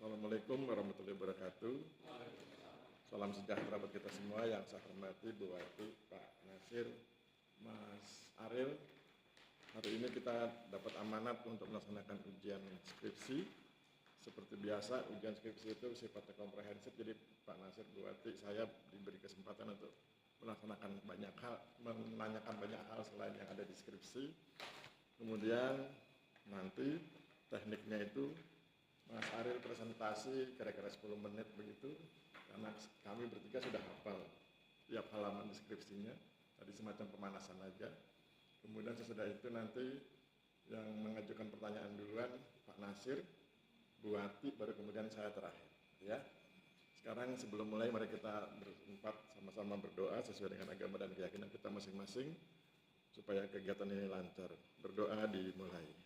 Assalamualaikum warahmatullahi wabarakatuh. Salam sejahtera buat kita semua yang saya hormati Bu Wati, Pak Nasir, Mas Ariel. Hari ini kita dapat amanat untuk melaksanakan ujian skripsi. Seperti biasa, ujian skripsi itu sifatnya komprehensif, jadi Pak Nasir, Bu Wati, saya diberi kesempatan untuk melaksanakan banyak hal, menanyakan banyak hal selain yang ada di skripsi. Kemudian nanti tekniknya itu Mas Ariel presentasi kira-kira 10 menit begitu, karena kami bertiga sudah hafal tiap halaman deskripsinya, tadi semacam pemanasan aja. Kemudian sesudah itu nanti yang mengajukan pertanyaan duluan Pak Nasir, Bu Wati, baru kemudian saya terakhir. Ya. Sekarang sebelum mulai mari kita berempat sama-sama berdoa sesuai dengan agama dan keyakinan kita masing-masing supaya kegiatan ini lancar. Berdoa dimulai.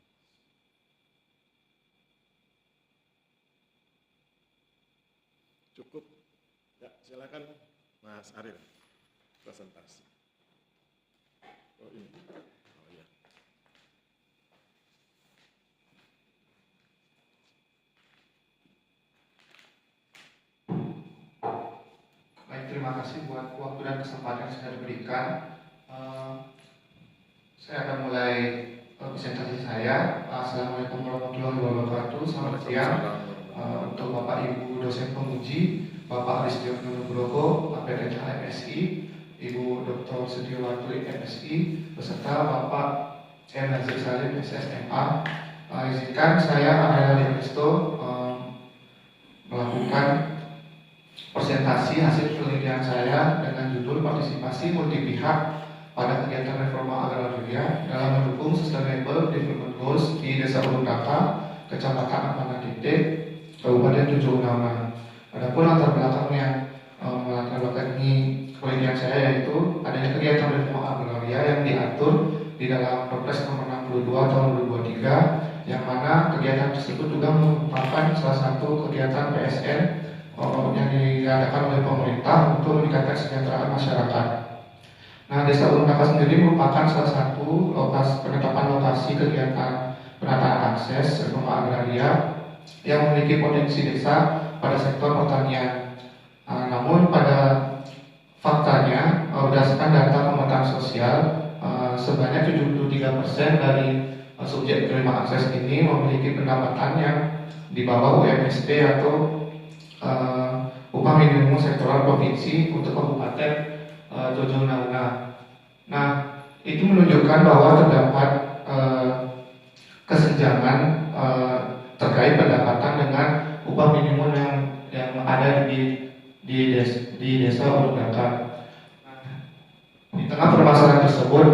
Cukup? Ya, silakan Mas Ariel presentasi. Oh ini. Oh iya. Baik, terima kasih buat waktu dan kesempatan yang sudah diberikan. Saya akan mulai presentasi saya. Assalamualaikum warahmatullahi wabarakatuh. Selamat siang. Untuk Bapak Ibu dosen penguji, Bapak Aristio Nugroho, APTH MSI, Ibu Dr. Setiawati MSI, beserta Bapak M. Nazir Salim SSMA. Izinkan saya Ariel Aristo melakukan presentasi hasil penelitian saya dengan judul partisipasi multipihak pada kegiatan reforma agraria dalam mendukung Sustainable Development Goals di Desa Urundaka, Kecamatan Amanah Titik, Kabupaten Tujuh Unauna. Adapun latar belakang yang melatar belakangi penelitian saya yaitu adanya kegiatan reforma agraria yang diatur di dalam Perpres Nomor 62 Tahun 2023, yang mana kegiatan tersebut juga merupakan salah satu kegiatan PSN yang diadakan oleh pemerintah untuk meningkatkan kesejahteraan masyarakat. Nah, Desa Urundaka sendiri merupakan salah satu penetapan lokasi kegiatan penataan akses reforma agraria yang memiliki potensi desa pada sektor pertanian. Namun pada faktanya, berdasarkan data pemetaan sosial, sebanyak 73% dari subjek penerima akses ini memiliki pendapatan yang di bawah UMSP atau upah minimum sektoral provinsi untuk Kabupaten Tujuh Unauna. Nah, itu menunjukkan bahwa terdapat kesenjangan terkait pendapatan dengan upah minimum yang ada di desa Urundaka. Di tengah permasalahan tersebut,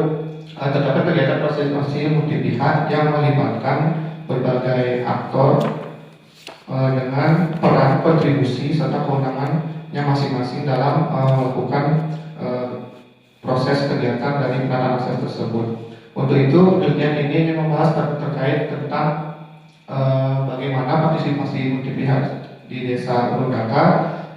terdapat kegiatan partisipasi multipihak yang melibatkan berbagai aktor dengan peran kontribusi serta kewenangannya masing-masing dalam melakukan proses kegiatan dari penataan akses tersebut. Untuk itu, penelitian ini ingin membahas terkait tentang bagaimana partisipasi multipihak di Desa Urundaka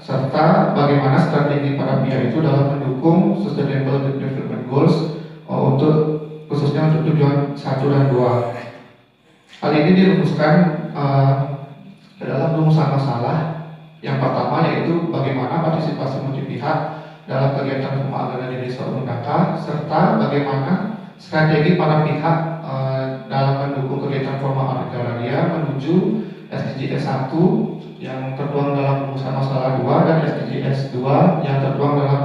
serta bagaimana strategi para pihak itu dalam mendukung Sustainable Development Goals untuk khususnya untuk tujuan 1 dan 2. Hal ini dirumuskan dalam rumusan masalah. Yang pertama yaitu bagaimana partisipasi multipihak dalam kegiatan reforma agraria di Desa Urundaka serta bagaimana strategi para pihak dalam mendukung kegiatan reforma agraria menuju SDGs 1 yang tertuang dalam rumusan masalah 2 dan SDGs 2 yang tertuang dalam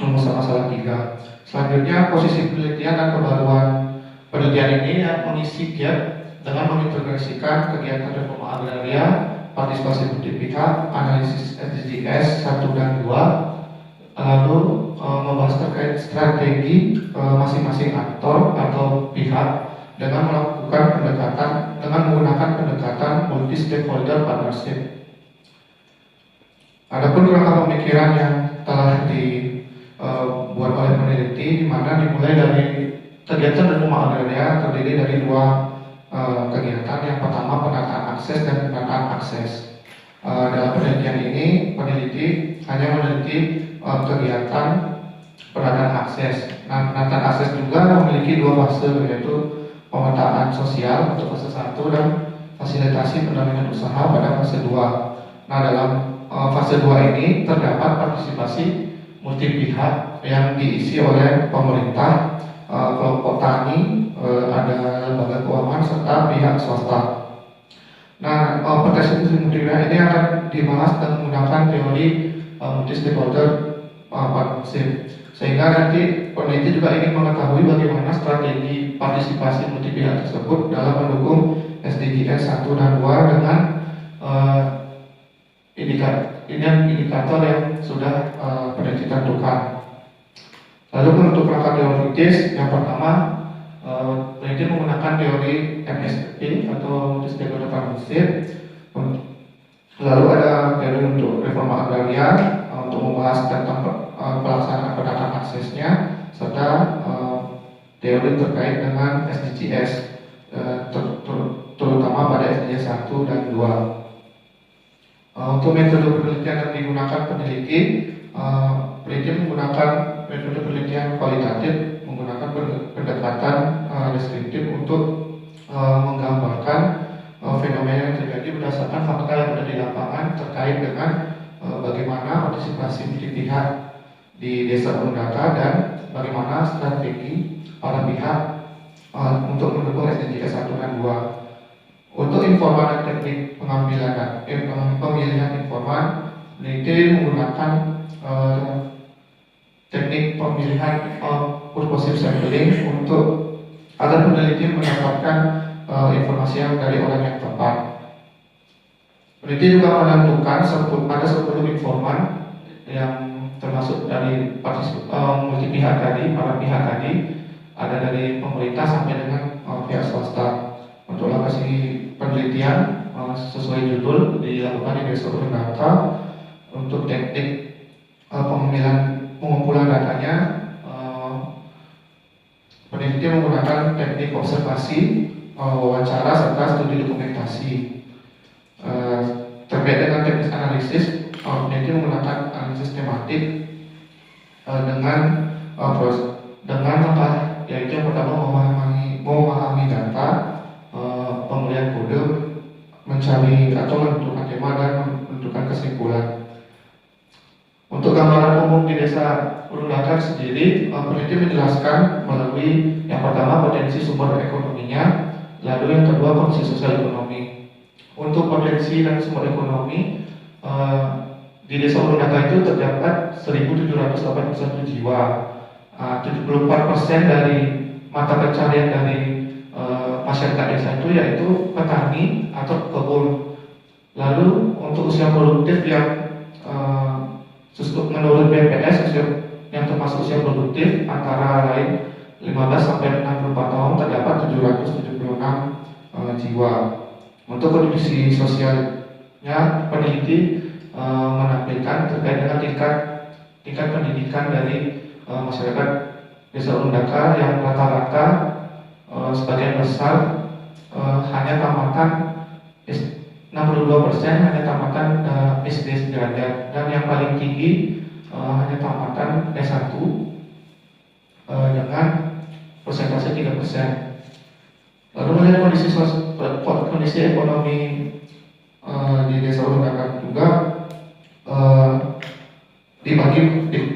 rumusan masalah 3. Selanjutnya, posisi penelitian dan kebaruan penelitian ini yang mengisi gap dengan mengintegrasikan kegiatan reforma agraria, partisipasi multipihak, analisis SDGs 1 dan 2, lalu membahas terkait strategi masing-masing aktor atau pihak dengan menggunakan pendekatan multi stakeholder partnership. Adapun kerangka pemikiran yang telah dibuat oleh peneliti, di mana dimulai dari kegiatan reforma agraria terdiri dari dua kegiatan. Yang pertama penataan akses dan penataan akses. Dalam penelitian ini peneliti hanya meneliti kegiatan penataan akses. Nah, penataan akses juga memiliki dua fase, yaitu pemetaan sosial untuk fase 1 dan fasilitasi pendampingan usaha pada fase 2. Nah, dalam fase 2 ini terdapat partisipasi multi pihak yang diisi oleh pemerintah, kelompok tani, ada lembaga keuangan serta pihak swasta. Nah, partisipasi multi pihak ini akan dibahas dan menggunakan teori multi stakeholder partnership, sehingga nanti peneliti juga ingin mengetahui bagaimana strategi partisipasi multi pihak tersebut dalam mendukung SDGs 1 dan 2 dengan indikator yang sudah peneliti tentukan. Lalu untuk langkah teoritis, yang pertama peneliti menggunakan teori MSP atau Multi Stakeholder Partnership. Lalu ada teori untuk reforma agraria untuk membahas tentang pelaksanaan pedagang aksesnya, serta teori terkait dengan SDGs, terutama pada SDGs 1 dan 2. Untuk metode penelitian yang digunakan peneliti, peneliti menggunakan metode penelitian kualitatif, menggunakan pendekatan deskriptif untuk menggambarkan fenomena yang terjadi berdasarkan fakta yang ada di lapangan terkait dengan bagaimana partisipasi multi pihak di Desa Urundaka dan bagaimana strategi para pihak untuk mendukung SDGs 1 dan 2. Untuk informan dan teknik pemilihan informan, peneliti menggunakan teknik pemilihan purposive sampling untuk agar peneliti mendapatkan informasi yang dari orang yang tepat. Peneliti juga menentukan ada 10 informan yang termasuk dari multi pihak tadi, para pihak tadi, ada dari pemerintah sampai dengan pihak swasta. Untuk lokasi penelitian sesuai judul dilakukan di Desa Urundaka. Untuk teknik pengumpulan datanya, peneliti menggunakan teknik observasi, wawancara serta studi dokumentasi. Terkait dengan teknis analisis, peneliti menggunakan analisis tematik dengan langkah, yaitu yang pertama memahami data, pemilihan kode, mencari atau menentukan tema dan menentukan kesimpulan. Untuk gambaran umum di Desa Urundaka sendiri, peneliti menjelaskan melalui yang pertama potensi sumber ekonominya, lalu yang kedua kondisi sosial ekonomi. Untuk potensi dan sumber ekonomi, di Desa Urundaka itu terdapat 1.781 jiwa. 74% dari mata pencarian dari masyarakat desa itu yaitu petani atau kebun. Lalu untuk usia produktif yang menurut BPS yang termasuk usia produktif antara lain 15 sampai 64 tahun terdapat 776 jiwa. Untuk kondisi sosialnya, peneliti menampilkan terkait dengan tingkat pendidikan dari masyarakat Desa Urundaka yang rata-rata sebagian besar hanya tamatan 62% hanya tamatan SD sederajat, dan yang paling tinggi hanya tamatan S1 dengan persentase 3%. Lalu melihat kondisi ekonomi di Desa Urundaka juga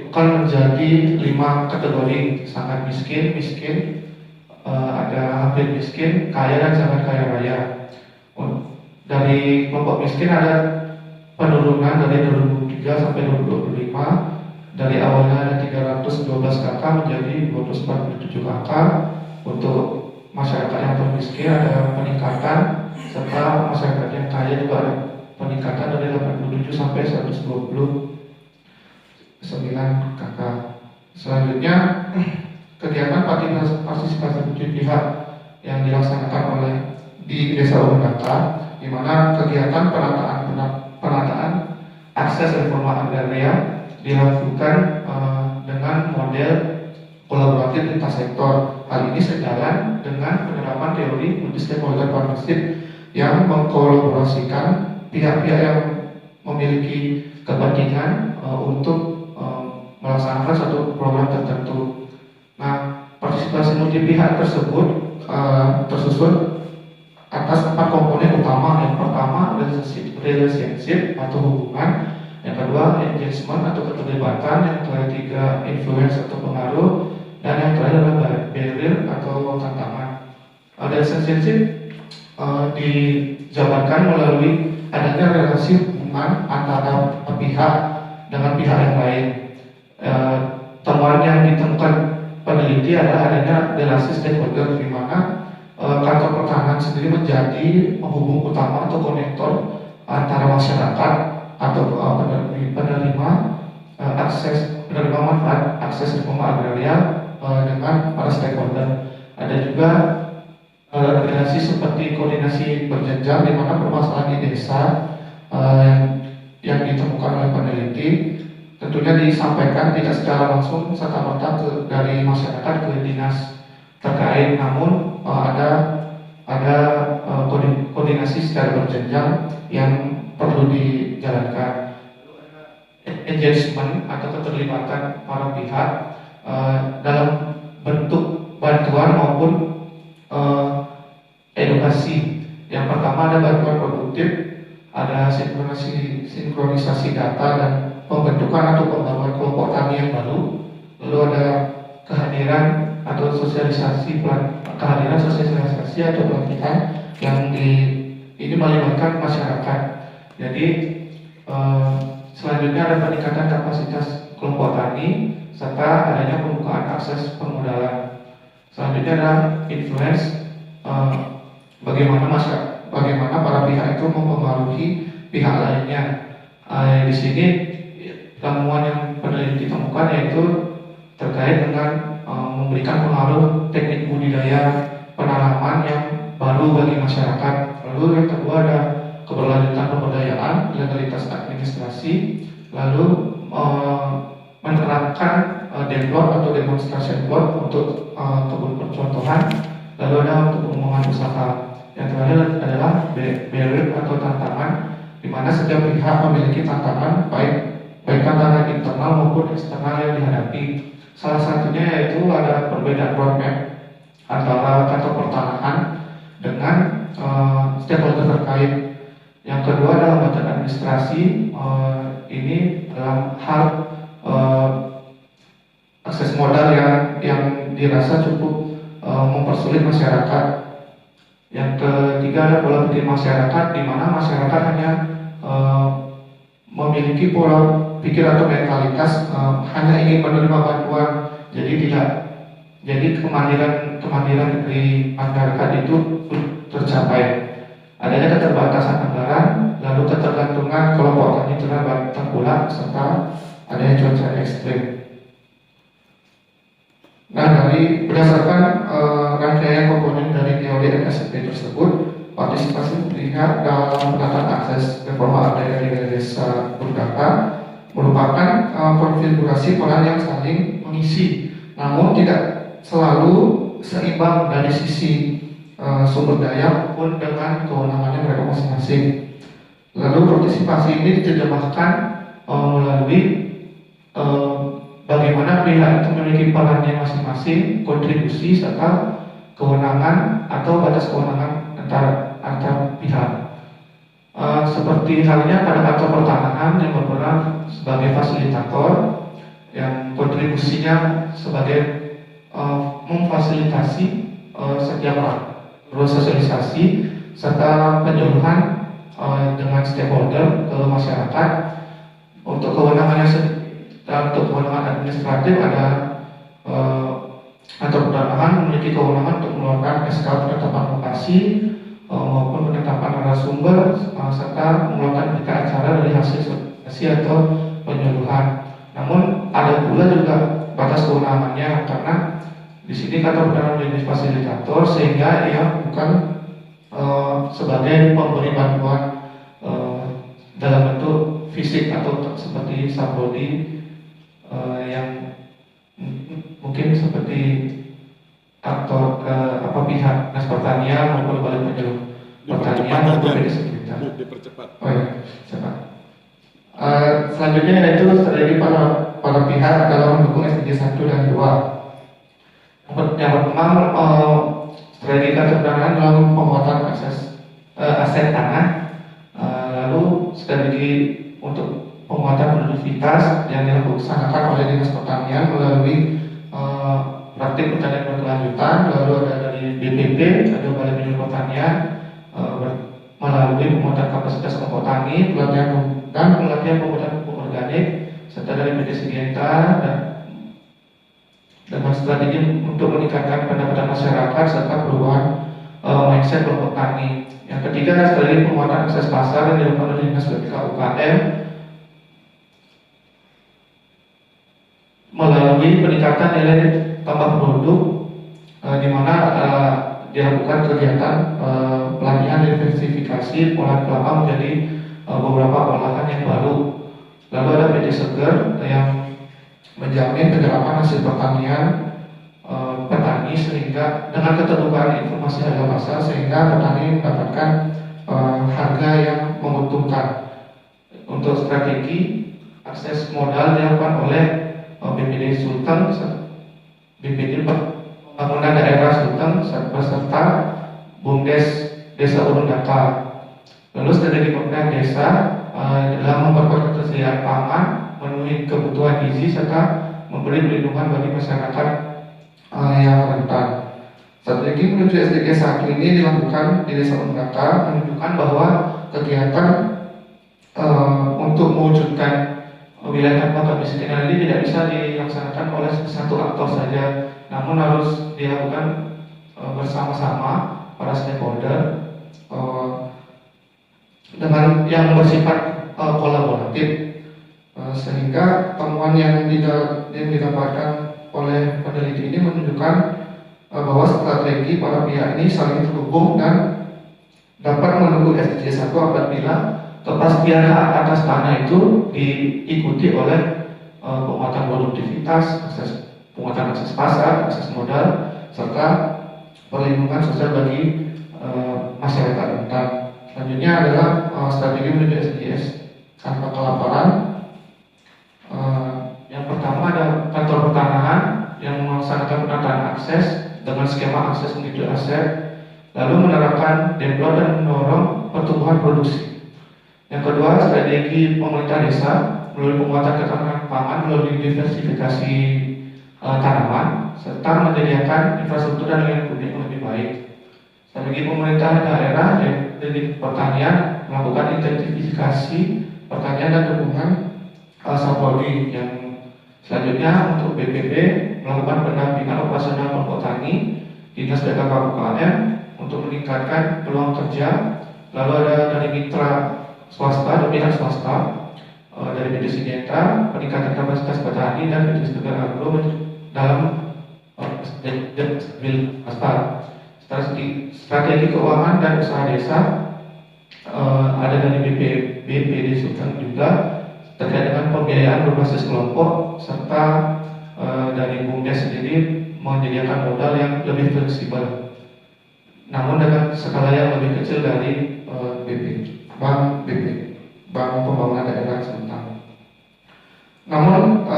akan menjadi 5 kategori: sangat miskin, ada hampir miskin, kaya dan sangat kaya raya. Dari kelompok miskin ada penurunan dari 2003 sampai 2025. Dari awalnya ada 312 kakak menjadi 247 kakak. Untuk masyarakat yang termiskin ada peningkatan, serta masyarakat yang kaya juga ada peningkatan dari 87 sampai 129 kakak. Selanjutnya, kegiatan partisipasi multi pihak yang dilaksanakan oleh di Desa Urundaka, di mana kegiatan penataan akses reforma agraria dilakukan dengan model kolaboratif lintas sektor. Hal ini sejalan dengan penerapan teori multi stakeholder partnership yang mengkolaborasikan pihak-pihak yang memiliki kepentingan untuk melaksanakan satu program tertentu. Nah, partisipasi multi pihak tersebut tersusun atas 4 komponen utama. Yang pertama relationship atau hubungan, yang kedua engagement atau keterlibatan, yang ketiga influence atau pengaruh, dan yang terakhir adalah barrier atau tantangan. Relationship dijabarkan melalui adanya relasi hubungan antara pihak dengan pihak yang lain. Temuan yang ditemukan peneliti adalah adanya relasi stakeholder, di mana kantor pertahanan sendiri menjadi penghubung utama atau konektor antara masyarakat atau penerima manfaat akses reforma agraria dengan para stakeholder. Ada juga relasi seperti koordinasi berjenjang, di mana permasalahan di desa yang ditemukan oleh peneliti tentunya disampaikan tidak secara langsung serta-merta dari masyarakat ke dinas terkait, namun ada koordinasi secara berjenjang yang perlu dijalankan. Engagement atau keterlibatan para pihak dalam bentuk bantuan maupun edukasi. Yang pertama ada bantuan produktif, ada sinkronisasi data dan pembentukan atau pembaruan kelompok tani yang baru, lalu ada kehadiran sosialisasi atau pelatihan yang ini melibatkan masyarakat. Jadi selanjutnya ada peningkatan kapasitas kelompok tani serta adanya pembukaan akses permodalan. Selanjutnya ada influence, bagaimana para pihak itu mempengaruhi pihak lainnya. Di sini temuan yang peneliti temukan yaitu terkait dengan memberikan pengaruh teknik budidaya penanaman yang baru bagi masyarakat. Lalu yang kedua ada keberlanjutan pemberdayaan, legalitas administrasi, lalu menerapkan develop atau demonstration plot untuk kebun percontohan, lalu ada untuk pengembangan usaha. Yang terakhir adalah barrier atau tantangan, di mana setiap pihak memiliki tantangan baik tantangan internal maupun eksternal yang dihadapi. Salah satunya yaitu ada perbedaan roadmap antara kantor pertanahan dengan stakeholder terkait. Yang kedua adalah badan administrasi, ini dalam hal akses modal yang dirasa cukup mempersulit masyarakat. Yang ketiga ada pola pikir masyarakat, di mana masyarakat hanya memiliki pola pikir atau mentalitas hanya ingin menerima bantuan, jadi kemandirian dari masyarakat itu tercapai. Adanya keterbatasan anggaran, lalu ketergantungan kelompok tani terhadap tengkulak, serta adanya cuaca ekstrim. Nah, berdasarkan rangkaian komponen dari teori NSP tersebut, partisipasi pihak dalam penataan akses reforma agraria di desa Burdaka merupakan konfigurasi peran yang saling mengisi, namun tidak selalu seimbang dari sisi sumber daya maupun dengan kewenangannya mereka masing-masing. Lalu partisipasi ini diterjemahkan melalui bagaimana pihak itu memiliki perannya masing-masing, kontribusi serta kewenangan atau batas kewenangan antar pihak. Seperti halnya pada kantor pertanahan yang berperan sebagai fasilitator, yang kontribusinya sebagai memfasilitasi setiap sosialisasi serta penyuluhan dengan stakeholder ke masyarakat. Untuk kewenangannya untuk kewenangan administratif ada kantor pertanahan memiliki kewenangan untuk mengeluarkan SK penetapan lokasi maupun penetapan narasumber serta mengeluarkan berita acara dari hasil sosialisasi atau penyuluhan. Namun ada pula juga batas kewenangannya, karena di sini kantor pertanahan menjadi fasilitator sehingga ia bukan sebagai pemberi bantuan dalam bentuk fisik atau seperti sabrodi yang mungkin seperti aktor pihak Dinas Pertanian maupun Balai Penyuluh Pertanian maupun di sekitar. Dipercepat. Oh ya, cepat. Selanjutnya yaitu strategi para pihak dalam mendukung SDG 1 dan 2. Yang pertama, strategi keterdanaan dalam penguatan aset tanah, lalu strategi untuk penguatan produktivitas yang dilaksanakan oleh Dinas Pertanian melalui praktik pertanian berkelanjutan, lalu ada dari BPP, ada Balai Bimbingan Pertanian, melalui penguatan kapasitas kelompok tani, pelatihan pembuatan pupuk organik, serta dari PT Syngenta dan dengan strategi untuk meningkatkan pendapatan masyarakat serta perubahan mindset kelompok tani. Yang ketiga adalah strategi penguatan akses pasar yang dilakukan oleh Dinas PPK UKM melalui peningkatan nilai tambah produk, di mana dilakukan kegiatan pelatihan diversifikasi olahan kelapa menjadi beberapa olahan yang baru. Lalu ada PT Seger yang menjamin penyerapan hasil pertanian petani sehingga dengan keterbukaan informasi harga pasar sehingga petani mendapatkan harga yang menguntungkan. Untuk strategi akses modal dilakukan oleh BPD Sulteng, BPD Pembangunan Daerah Sulteng beserta BUMDes Desa Urundaka. Lalu strategi pemerintah desa dalam memperkuat ketersediaan pangan, memenuhi kebutuhan gizi serta memberi perlindungan bagi masyarakat yang rentan. Strategi menuju SDG 1 ini dilakukan di Desa Urundaka menunjukkan bahwa kegiatan untuk mewujudkan wilayah tanpa kemiskinan ini tidak bisa dilaksanakan oleh satu aktor saja, namun harus dilakukan bersama-sama para stakeholder dengan yang bersifat kolaboratif. Sehingga temuan yang didapatkan oleh peneliti ini menunjukkan bahwa strategi para pihak ini saling terhubung dan dapat menunggu SDG 1 apabila kepastian hak atas tanah itu diikuti oleh penguatan produktivitas, penguatan akses pasar, akses modal, serta perlindungan sosial bagi masyarakat rentan. Selanjutnya adalah strategi menuju SDGs tanpa kelaparan. Yang pertama ada kantor pertanahan yang melaksanakan penataan akses dengan skema akses menuju aset, lalu menerapkan demplot dan mendorong pertumbuhan produksi. Yang kedua, strategi pemerintah desa melalui penguatan ketahanan pangan melalui diversifikasi tanaman serta menyediakan infrastruktur dan layanan publik yang lebih baik. Strategi pemerintah daerah dari pertanian melakukan intensifikasi pertanian dan dukungan saprodri. Yang selanjutnya untuk BPP melakukan pendampingan operasional kelompok tani Dinas PKK UKM untuk meningkatkan peluang kerja. Lalu ada dari mitra swasta dan pihak swasta dari PT Syngenta peningkatan kapasitas petani dan PT Seger Agro dalam strategi keuangan dan usaha desa. Ada dari BPD Sulteng juga terkait dengan pembiayaan berbasis kelompok serta dari BUMDes sendiri menyediakan modal yang lebih fleksibel, namun dengan skala yang lebih kecil dari Bank Pembangunan Daerah Sementara. Namun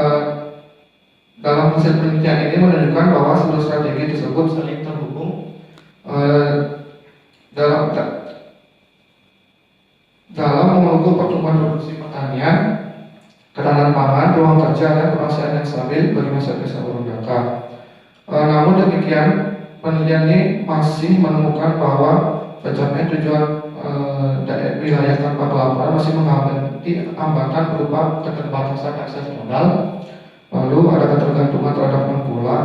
dalam hasil penelitian ini menunjukkan bahwa seluruh strategi tersebut saling terhubung dalam menunggu pertumbuhan produksi pertanian, ketahanan pangan, ruang kerja dan penghasilan yang stabil bagi masyarakat Desa Urundaka. Namun demikian, penelitian ini masih menemukan bahwa pencapaian tujuan wilayah tanpa kelaparan masih menghadapi hambatan berupa keterbatasan akses modal, lalu ada ketergantungan terhadap pula,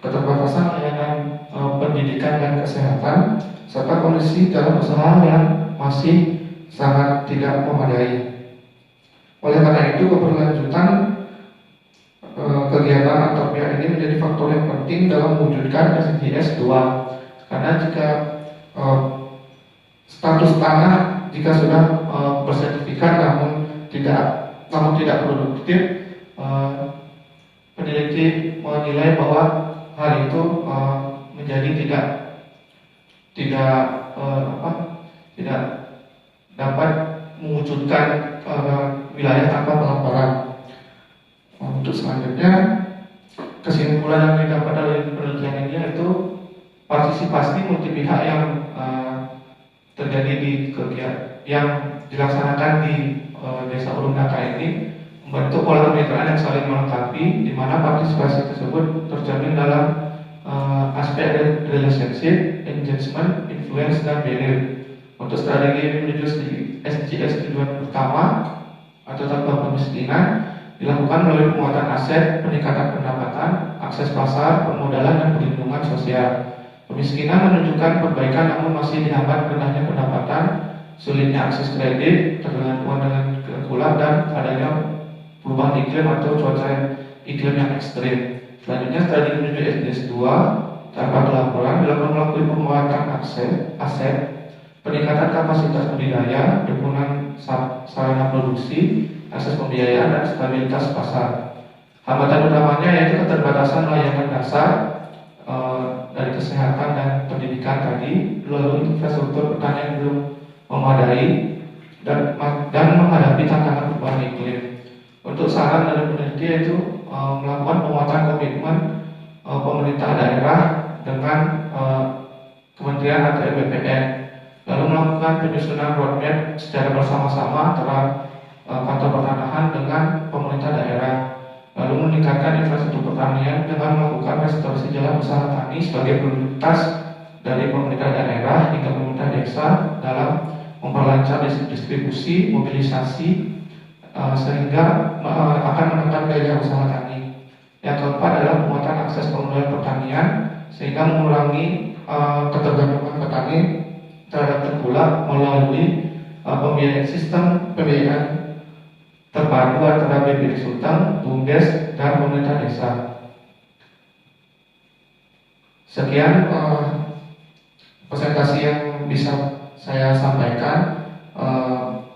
keterbatasan layanan pendidikan dan kesehatan, serta kondisi dalam usaha yang masih sangat tidak memadai. Oleh karena itu, keberlanjutan kegiatan antar pihak ini menjadi faktor yang penting dalam mewujudkan SDGs 2. Karena jika status tanah jika sudah bersertifikat namun tidak produktif, peneliti menilai bahwa hal itu menjadi tidak dapat mewujudkan wilayah tanpa kelaparan. Untuk selanjutnya, kesimpulan yang didapat dari penelitian ini yaitu partisipasi multi pihak yang terjadi di kegiatan yang dilaksanakan di Desa Ulung Naka ini membentuk pola kemitraan yang saling melengkapi, di mana partisipasi tersebut tercermin dalam aspek relationship, engagement, influence, dan value. Untuk strategi menuju SDGs tujuan pertama atau tanpa kemiskinan dilakukan melalui penguatan aset, peningkatan pendapatan, akses pasar, permodalan, dan perlindungan sosial. Kemiskinan menunjukkan perbaikan namun masih dihambat rendahnya pendapatan, sulitnya akses kredit, tergantungan dengan keunggulan, dan adanya perubahan iklim atau cuaca iklim yang ekstrim. Selanjutnya strategi menuju SDGs 2 tanpa pelaporan dilakukan melalui penguatan aset, peningkatan kapasitas budidaya, dukungan sarana produksi, akses pembiayaan, dan stabilitas pasar. Hambatan utamanya yaitu keterbatasan layanan dasar dari kesehatan dan pendidikan tadi, lalu infrastruktur pertanian belum memadai, dan menghadapi tantangan perubahan iklim. Untuk saran dari peneliti yaitu melakukan penguatan komitmen pemerintah daerah dengan Kementerian atau BPN, lalu melakukan penyusunan roadmap secara bersama-sama antara kantor pertanahan dengan pemerintah daerah, lalu meningkatkan infrastruktur pertanian dengan melakukan restorasi jalan usaha tani sebagai prioritas dari pemerintah daerah hingga pemerintah desa dalam memperlancar distribusi, mobilisasi, sehingga akan menekan biaya usaha tani. Yang keempat adalah penguatan akses permodalan pertanian sehingga mengurangi ketergantungan petani terhadap tengkulak melalui pembiayaan sistem pembiayaan terpadu antara BPD Sulteng, BUMDes, dan pemerintah desa. Sekian presentasi yang bisa saya sampaikan.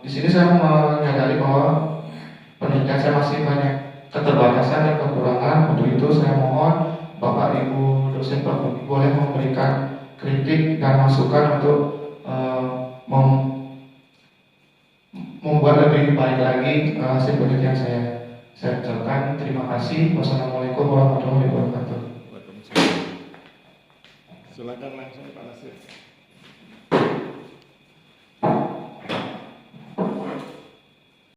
Di sini saya menyadari bahwa penelitian saya masih banyak keterbatasan dan kekurangan. Untuk itu saya mohon Bapak Ibu dosen Perhubungan boleh memberikan kritik dan masukan untuk membuat lebih baik lagi hasil penelitian saya. Saya ucapkan terima kasih. Wassalamualaikum warahmatullahi wabarakatuh. Waalaikumsalam. Silakan langsung Pak Nasir.